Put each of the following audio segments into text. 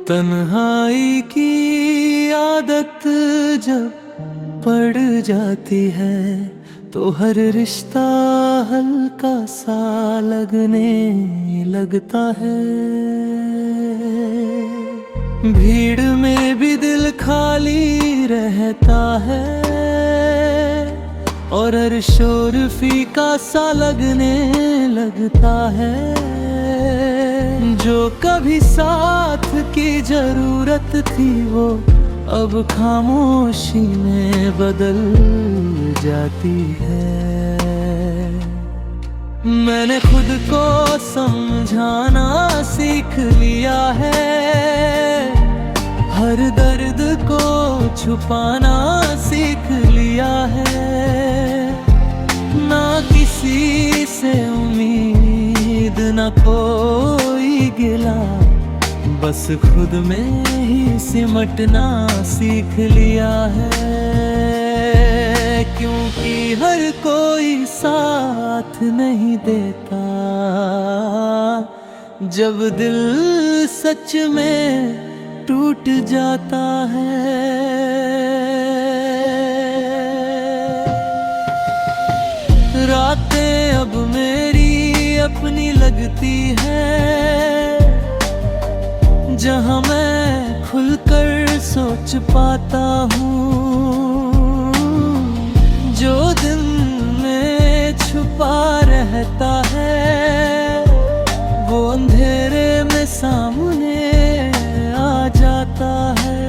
तन्हाई की आदत जब पड़ जाती है तो हर रिश्ता हल्का सा लगने लगता है। भीड़ में भी दिल खाली रहता है और हर शोर फीका सा लगने लगता है। जो कभी साथ की जरूरत थी वो अब खामोशी में बदल जाती है। मैंने खुद को समझाना सीख लिया है, हर दर्द को छुपाना सीख लिया है। ना किसी से उम्मीद ना कोई गिला, बस खुद में ही सिमटना सीख लिया है। क्योंकि हर कोई साथ नहीं देता जब दिल सच में टूट जाता है। रातें अब मेरी अपनी लगती है, जहाँ मैं खुलकर सोच पाता हूँ। जो दिन में छुपा रहता है वो अंधेरे में सामने आ जाता है।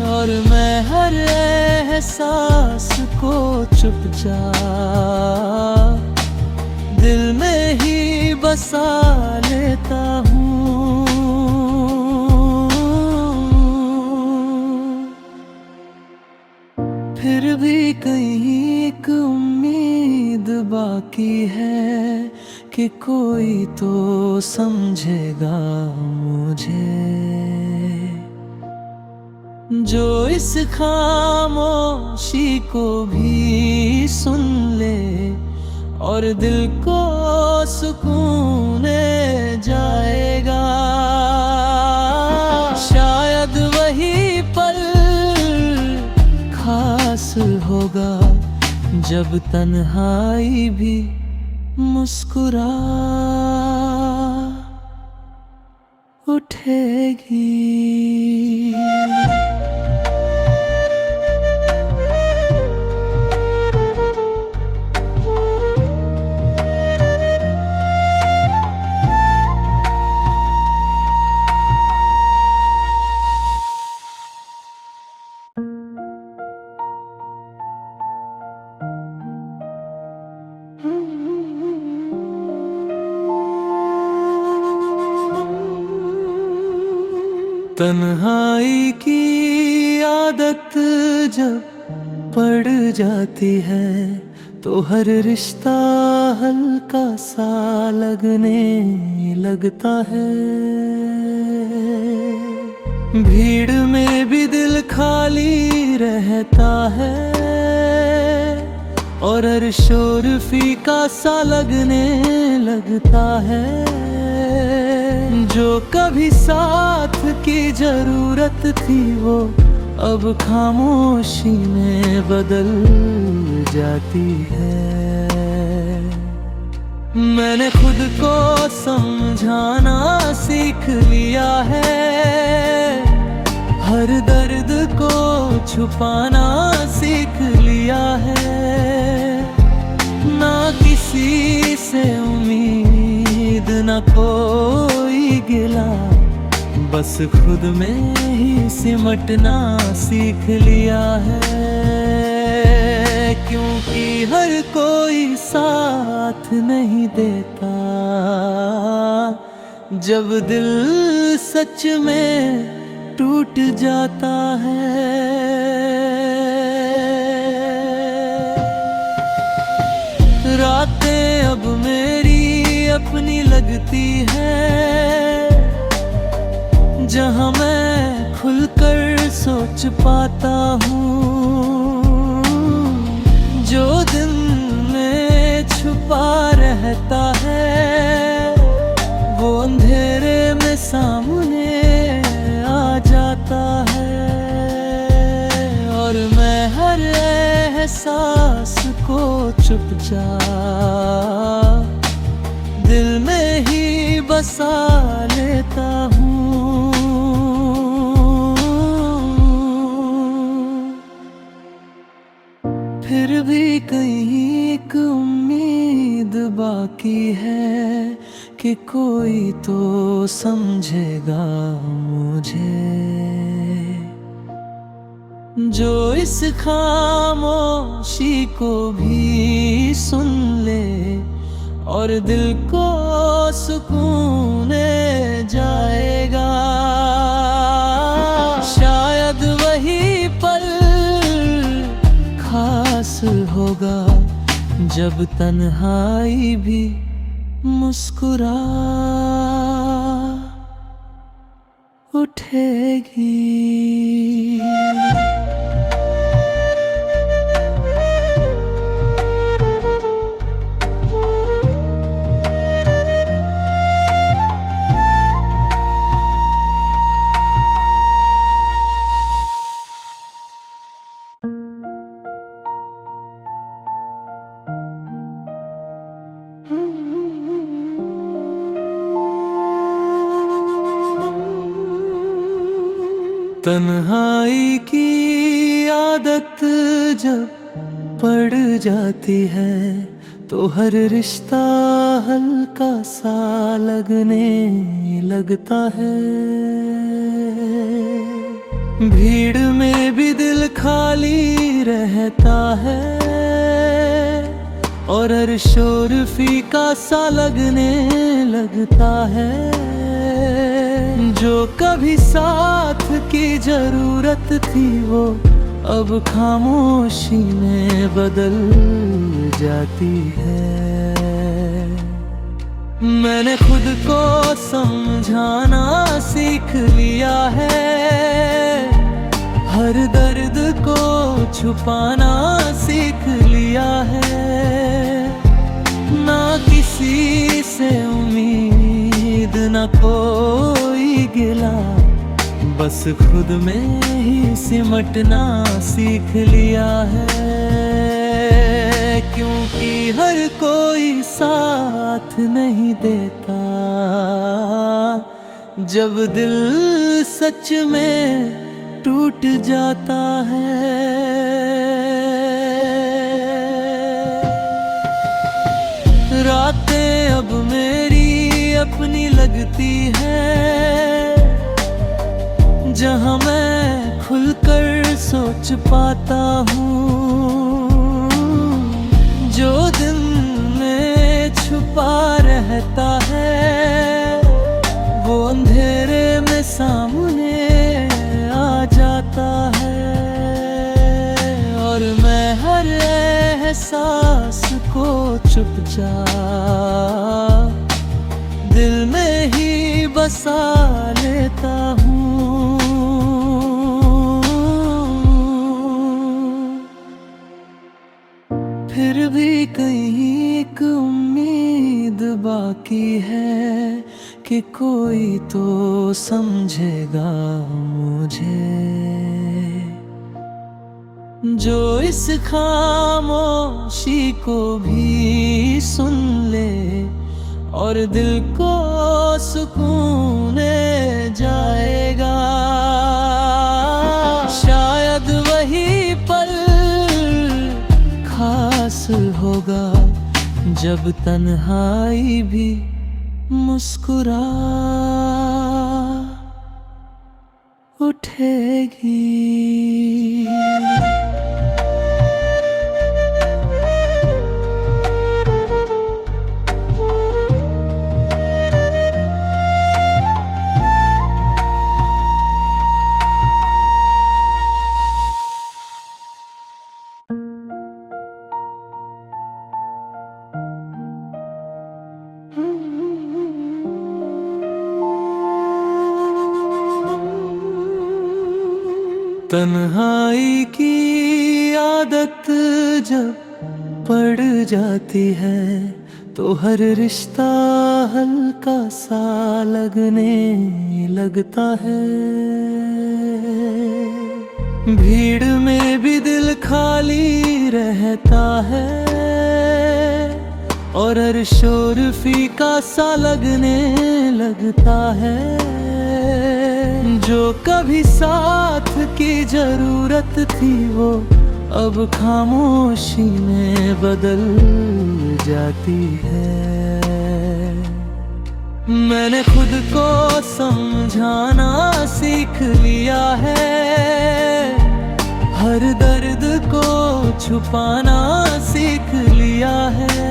और मैं हर एहसास को चुपचाप दिल में ही बसा लेता हूँ। फिर भी कहीं एक उम्मीद बाकी है कि कोई तो समझेगा मुझे, जो इस खामोशी को भी सुन ले और दिल को सुकून दे जाएगा। शायद वही पल खास होगा जब तन्हाई भी मुस्कुरा उठेगी। तन्हाई की आदत जब पड़ जाती है तो हर रिश्ता हल्का सा लगने लगता है। भीड़ में भी दिल खाली रहता है और हर शोर फीका सा लगने लगता है। जो कभी साथ की जरूरत थी वो अब खामोशी में बदल जाती है। मैंने खुद को समझाना सीख लिया है, हर दर्द को छुपाना सीख लिया है। ना किसी से उम्मीद ना कोई गिला, बस खुद में ही सिमटना सीख लिया है। क्योंकि हर कोई साथ नहीं देता जब दिल सच में टूट जाता है। रातें अब मेरी अपनी लगती है, जहाँ मैं खुलकर सोच पाता हूँ। जो दिन में छुपा रहता है वो अंधेरे में सामने एहसास को चुपचाप दिल में ही बसा लेता हूँ। फिर भी कहीं एक उम्मीद बाकी है कि कोई तो समझेगा मुझे, जो इस खामोशी को भी सुन ले और दिल को सुकून दे जाएगा। शायद वही पल खास होगा जब तन्हाई भी मुस्कुरा उठेगी। तन्हाई की आदत जब पड़ जाती है तो हर रिश्ता हल्का सा लगने लगता है। भीड़ में भी दिल खाली रहता है और हर शोर फीका सा लगने लगता है। जो कभी साथ की जरूरत थी वो अब खामोशी में बदल जाती है। मैंने खुद को समझाना सीख लिया है, हर दर्द को छुपाना सीख लिया है। ना किसी से उम्मीद ना कोई गिला, बस खुद में ही सिमटना सीख लिया है। क्योंकि हर कोई साथ नहीं देता जब दिल सच में टूट जाता है। रातें अब मेरी अपनी लगती है, जहाँ मैं खुलकर सोच पाता हूँ। जो दिन में छुपा रहता है वो अंधेरे में सामने आ जाता है। और मैं हर एहसास को चुपचाप दिल में ही बसा लेता हूँ। फिर भी कहीं एक उम्मीद बाकी है कि कोई तो समझेगा मुझे, जो इस खामोशी को भी सुन ले और दिल को सुकून दे जाएगा। शायद वही पल खास होगा जब तन्हाई भी मुस्कुरा उठेगी। तन्हाई की आदत जब पड़ जाती है तो हर रिश्ता हल्का सा लगने लगता है। भीड़ में भी दिल खाली रहता है और हर शोर फीका सा लगने लगता है। जो कभी साथ की जरूरत थी वो अब खामोशी में बदल जाती है। मैंने खुद को समझाना सीख लिया है, हर दर्द को छुपाना सीख लिया है।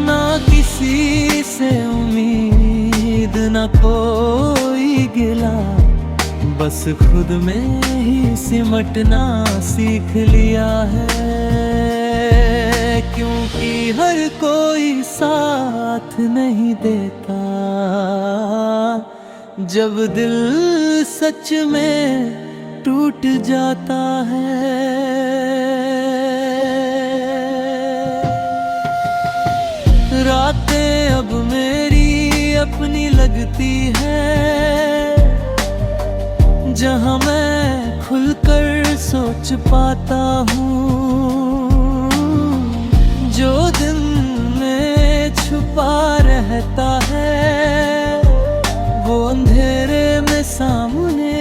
ना किसी से उम्मीद ना कोई गिला, बस खुद में ही सिमटना सीख लिया है। क्योंकि हर कोई साथ नहीं देता, जब दिल सच में टूट जाता है। रातें अब मेरी अपनी लगती है, जहाँ मैं खुलकर सोच पाता हूँ। जो दिन में छुपा रहता है वो अंधेरे में सामने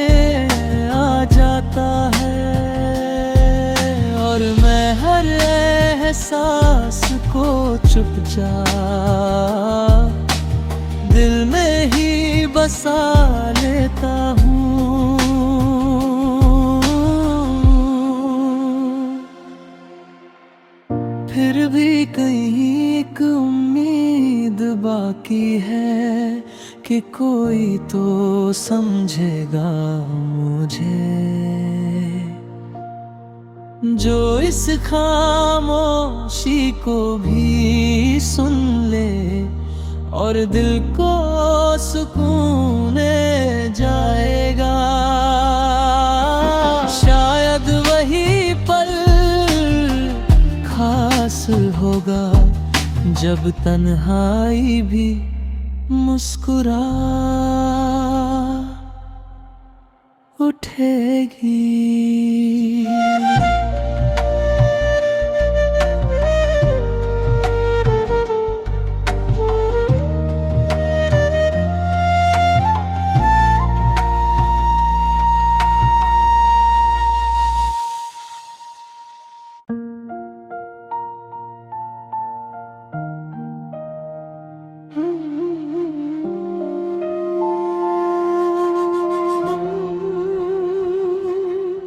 आ जाता है। और मैं हर एहसास को चुपचाप दिल में ही बसा लेता हूँ। फिर भी कहीं एक उम्मीद बाकी है कि कोई तो समझेगा मुझे, जो इस खामोशी को भी सुन ले और दिल को सुकून दे जाएगा। शायद वही पल खास होगा जब तन्हाई भी मुस्कुरा उठेगी।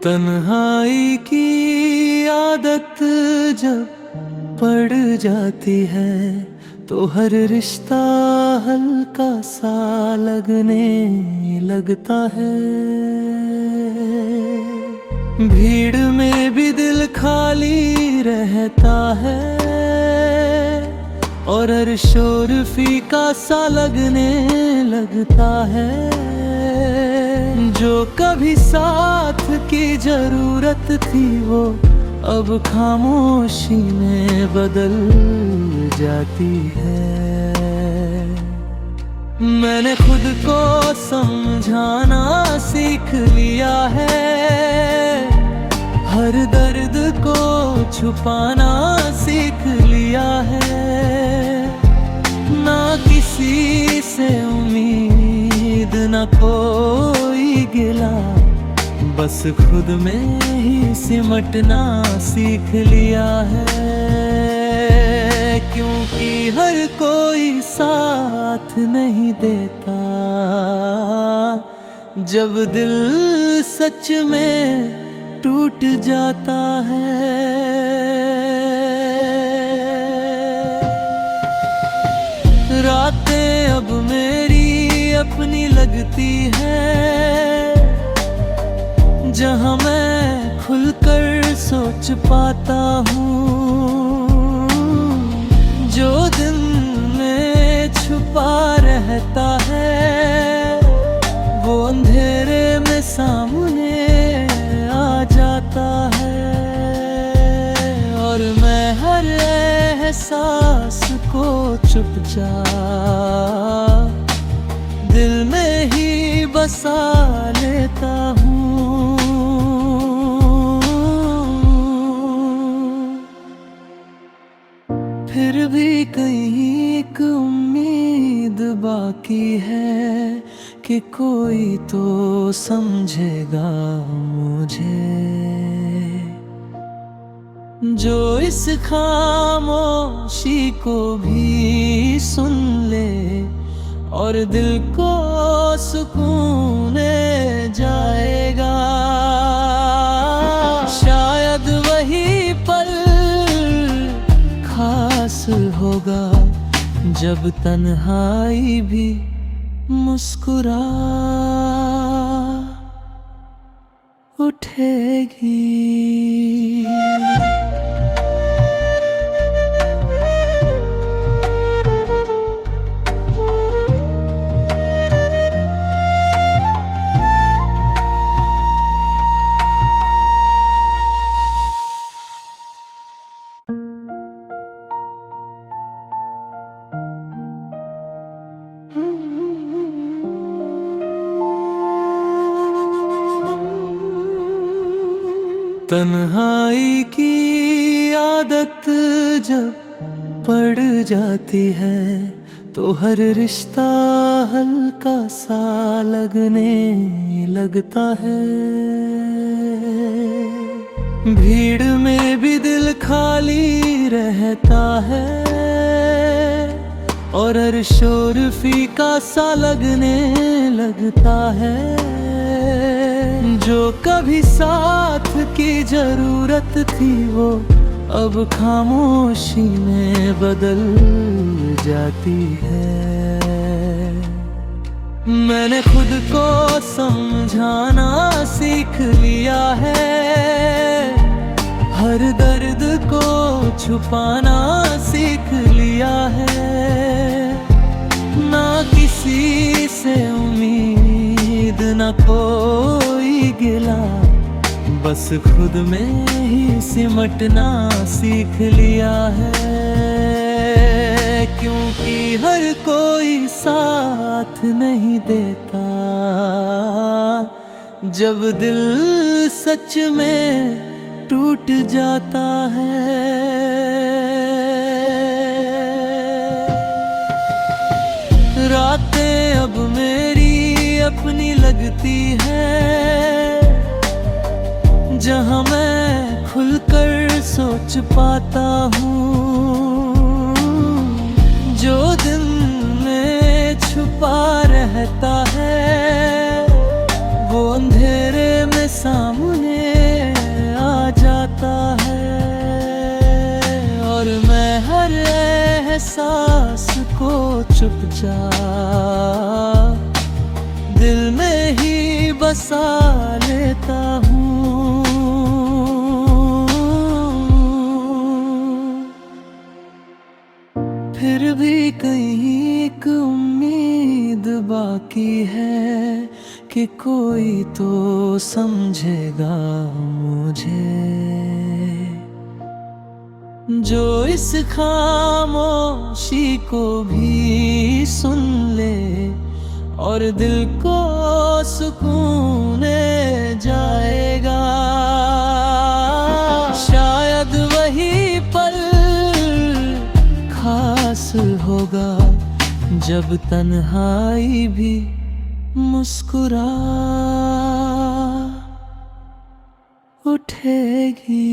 तन्हाई की आदत जब पड़ जाती है तो हर रिश्ता हल्का सा लगने लगता है। भीड़ में भी दिल खाली रहता है और हर शोर फीका सा लगने लगता है। जो कभी साथ की जरूरत थी वो अब खामोशी में बदल जाती है। मैंने खुद को समझाना सीख लिया है, हर दर्द को छुपाना सीख लिया है। ना किसी से उम्मीद ना कोई गिला, बस खुद में ही सिमटना सीख लिया है। क्योंकि हर कोई साथ नहीं देता, जब दिल सच में टूट जाता है। रातें अब मेरी अपनी लगती है, जहाँ मैं खुलकर सोच पाता हूँ। जो दिन में छुपा रहता है वो अंधेरे में सामने आ जाता है। और मैं हर एहसास को चुपचाप दिल में ही बसा लेता हूँ। कि कोई तो समझेगा मुझे, जो इस खामोशी को भी सुन ले और दिल को सुकून दे जाएगा। शायद वही पल खास होगा जब तन्हाई भी मुस्कुरा उठेगी। तन्हाई की आदत जब पड़ जाती है तो हर रिश्ता हल्का सा लगने लगता है। भीड़ में भी दिल खाली रहता है और हर शोर फीका सा लगने लगता है। जो कभी साथ की जरूरत थी वो अब खामोशी में बदल जाती है। मैंने खुद को समझाना सीख लिया है, हर दर्द को छुपाना सीख लिया है। ना किसी से उम्मीद ना कोई गिला, बस खुद में ही सिमटना सीख लिया है। क्योंकि हर कोई साथ नहीं देता जब दिल सच में टूट जाता है। रातें अब मेरी अपनी लगती है, जहाँ मैं खुलकर सोच पाता हूँ। जो दिन में छुपा रहता है वो अंधेरे में सामने आ जाता है। और मैं हर एहसास को चुपचाप दिल में ही बसा लेता हूँ। फिर भी कहीं एक उम्मीद बाकी है कि कोई तो समझेगा मुझे, जो इस खामोशी को भी सुन ले और दिल को सुकून दे जाएगा। शायद वही पल खास होगा जब तन्हाई भी मुस्कुरा उठेगी।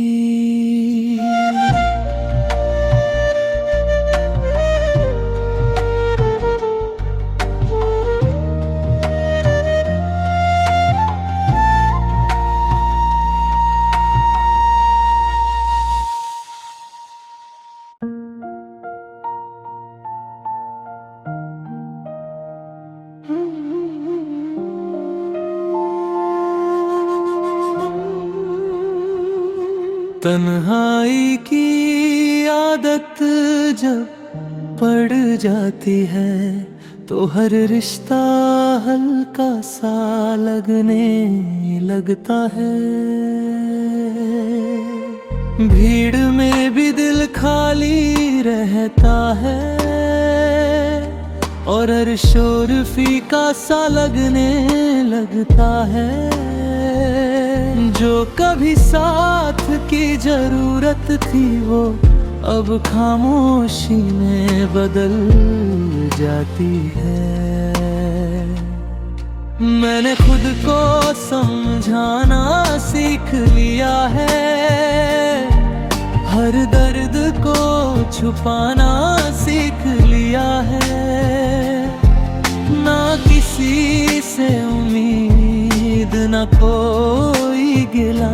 तन्हाई की आदत जब पड़ जाती है तो हर रिश्ता हल्का सा लगने लगता है। भीड़ में भी दिल खाली रहता है और हर शोर फीका सा लगने लगता है। जो कभी साथ की जरूरत थी वो अब खामोशी में बदल जाती है। मैंने खुद को समझाना सीख लिया है, हर दर्द को छुपाना सीख लिया है। ना किसी से उम्मीद ना कोई गिला,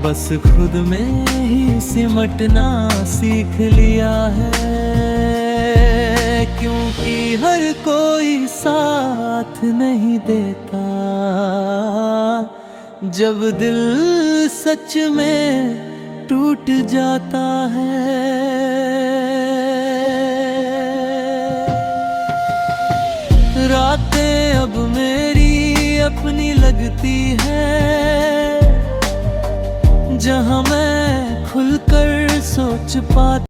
बस खुद में ही सिमटना सीख लिया है। क्योंकि हर कोई साथ नहीं देता, जब दिल सच में टूट जाता है। रातें अब मेरी अपनी लगती है, जहाँ मैं खुलकर सोच पाता